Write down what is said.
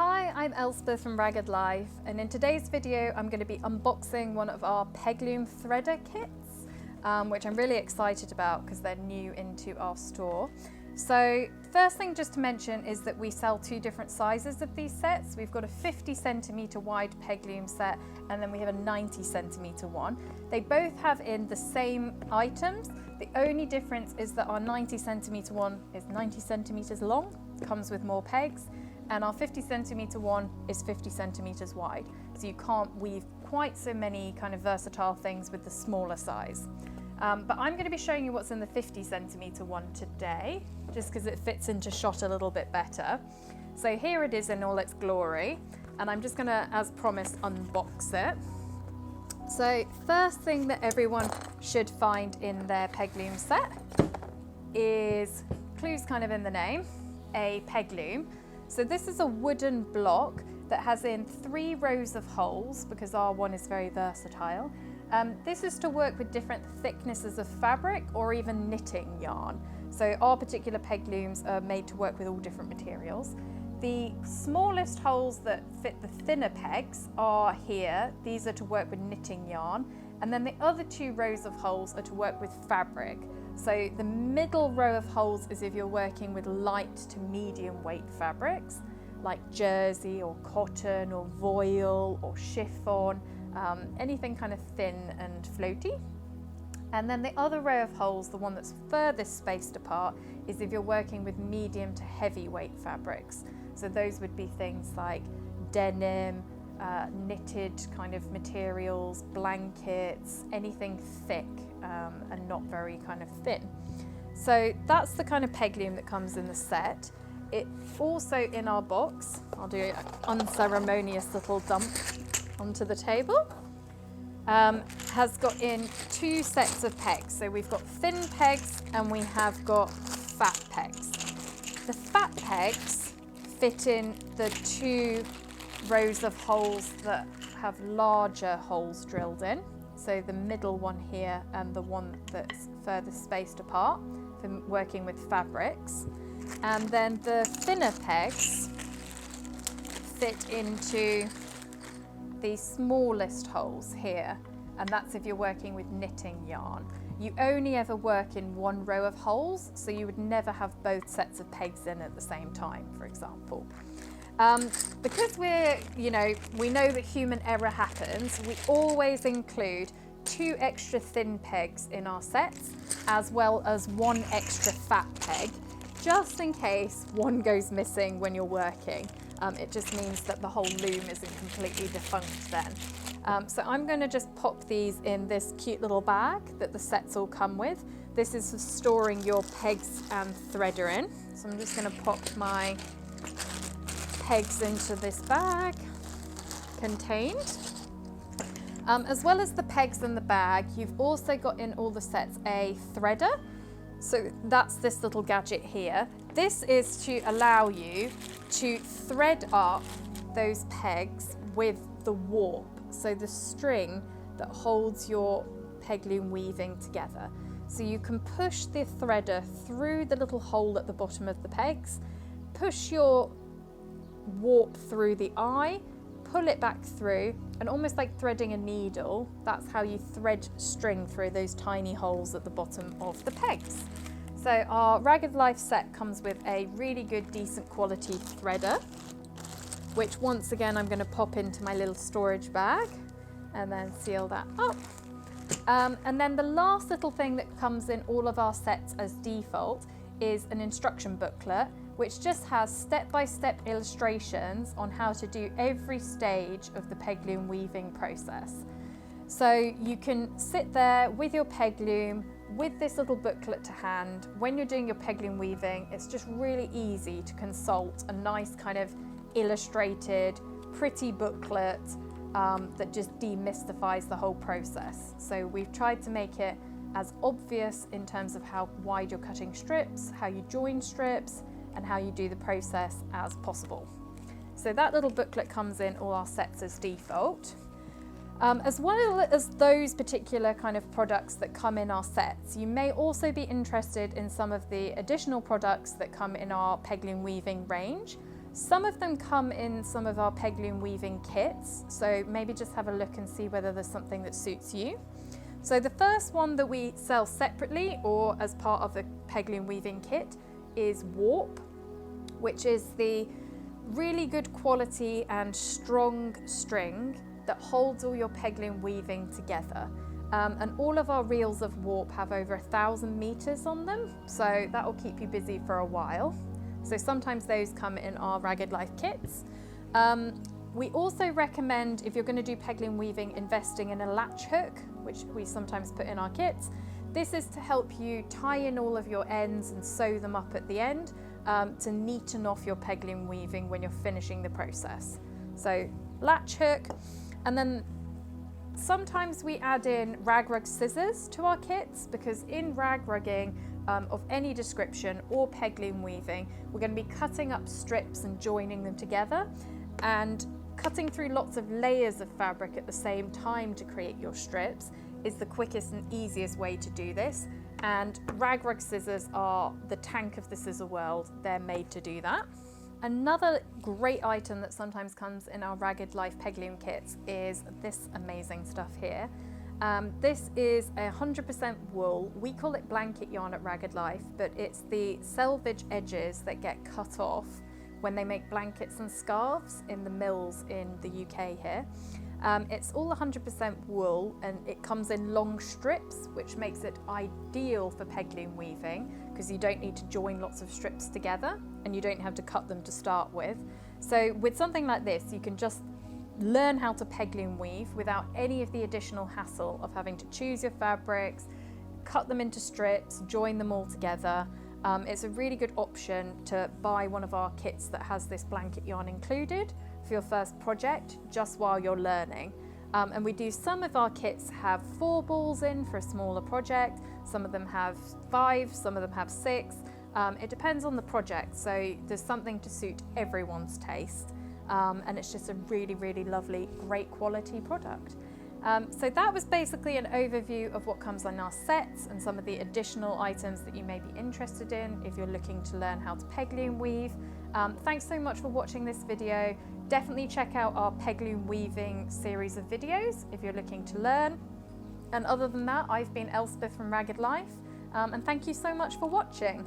Hi, I'm Elspeth from Ragged Life, and in today's video I'm going to be unboxing one of our peg loom threader kits, which I'm really excited about because they're new into our store. So first thing just to mention is that we sell two different sizes of these sets. We've got a 50 centimetre wide peg loom set, and then we have a 90 centimetre one. They both have in the same items. The only difference is that our 90 centimetre one is 90 centimetres long, comes with more pegs, and our 50 centimetre one is 50 centimetres wide. So you can't weave quite so many kind of versatile things with the smaller size. But I'm going to be showing you what's in the 50 centimetre one today, just because it fits into shot a little bit better. So here it is in all its glory, and I'm just going to, as promised, unbox it. So first thing that everyone should find in their peg loom set is, clues kind of in the name, a peg loom. So this is a wooden block that has in 3 rows of holes because our one is very versatile. This is to work with different thicknesses of fabric or even knitting yarn. So our particular peg looms are made to work with all different materials. The smallest holes that fit the thinner pegs are here. These are to work with knitting yarn. And then the other 2 rows of holes are to work with fabric. So the middle row of holes is if you're working with light to medium weight fabrics, like jersey or cotton or voile or chiffon, anything kind of thin and floaty. And then the other row of holes, the one that's furthest spaced apart, is if you're working with medium to heavyweight fabrics. So those would be things like denim, knitted kind of materials, blankets, anything thick and not very kind of thin. So that's the kind of peg loom that comes in the set. It also in our box, I'll do an unceremonious little dump onto the table, has got in 2 sets of pegs. So we've got thin pegs and we have got fat pegs. The fat pegs fit in the 2 rows of holes that have larger holes drilled in. So the middle one here and the one that's furthest spaced apart for working with fabrics. And then the thinner pegs fit into the smallest holes here, and that's if you're working with knitting yarn. You only ever work in 1 row of holes, so you would never have both sets of pegs in at the same time, for example. Because we know that human error happens, we always include 2 extra thin pegs in our sets, as well as 1 extra fat peg, just in case one goes missing when you're working. It just means that the whole loom isn't completely defunct then. So I'm going to just pop these in this cute little bag that the sets all come with. This is for storing your pegs and threader in. So I'm just going to pop my pegs into this bag contained. As well as the pegs in the bag, you've also got in all the sets a threader. So that's this little gadget here. This is to allow you to thread up those pegs with the warp, so the string that holds your peg loom weaving together. So you can push the threader through the little hole at the bottom of the pegs, push your warp through the eye, pull it back through, and almost like threading a needle, that's how you thread string through those tiny holes at the bottom of the pegs. So our Ragged Life set comes with a really good, decent quality threader, which once again I'm going to pop into my little storage bag and then seal that up. And then the last little thing that comes in all of our sets as default is an instruction booklet, which just has step-by-step illustrations on how to do every stage of the peg loom weaving process. So you can sit there with your peg loom, with this little booklet to hand. When you're doing your peg loom weaving, it's just really easy to consult a nice kind of illustrated, pretty booklet that just demystifies the whole process. So we've tried to make it as obvious in terms of how wide you're cutting strips, how you join strips, and how you do the process as possible. So that little booklet comes in all our sets as default. As well as those particular kind of products that come in our sets, you may also be interested in some of the additional products that come in our peg loom weaving range. Some of them come in some of our peg loom weaving kits, so maybe just have a look and see whether there's something that suits you. So the first one that we sell separately or as part of the peg loom weaving kit is Warp, which is the really good quality and strong string that holds all your peg loom weaving together. And all of our reels of Warp have over 1,000 meters on them, so that will keep you busy for a while. So sometimes those come in our Ragged Life kits. We also recommend, if you're going to do peg loom weaving, investing in a latch hook, which we sometimes put in our kits. This is to help you tie in all of your ends and sew them up at the end to neaten off your peg loom weaving when you're finishing the process. So latch hook, and then sometimes we add in rag rug scissors to our kits, because in rag rugging of any description or peg loom weaving, we're going to be cutting up strips and joining them together, and cutting through lots of layers of fabric at the same time to create your strips is the quickest and easiest way to do this. And rag rug scissors are the tank of the scissor world. They're made to do that. Another great item that sometimes comes in our Ragged Life peg loom kits is this amazing stuff here. This is 100% wool. We call it blanket yarn at Ragged Life, but it's the selvage edges that get cut off when they make blankets and scarves in the mills in the UK here. It's all 100% wool, and it comes in long strips, which makes it ideal for peg loom weaving because you don't need to join lots of strips together and you don't have to cut them to start with. So with something like this, you can just learn how to peg loom weave without any of the additional hassle of having to choose your fabrics, cut them into strips, join them all together. It's a really good option to buy one of our kits that has this blanket yarn included for your first project just while you're learning. And we do, some of our kits have 4 balls in for a smaller project, some of them have 5, some of them have 6. It depends on the project, so there's something to suit everyone's taste. And it's just a really, really lovely, great quality product. So that was basically an overview of what comes on our sets and some of the additional items that you may be interested in if you're looking to learn how to peg loom weave. Thanks so much for watching this video. Definitely check out our peg loom weaving series of videos if you're looking to learn. And other than that, I've been Elspeth from Ragged Life, and thank you so much for watching.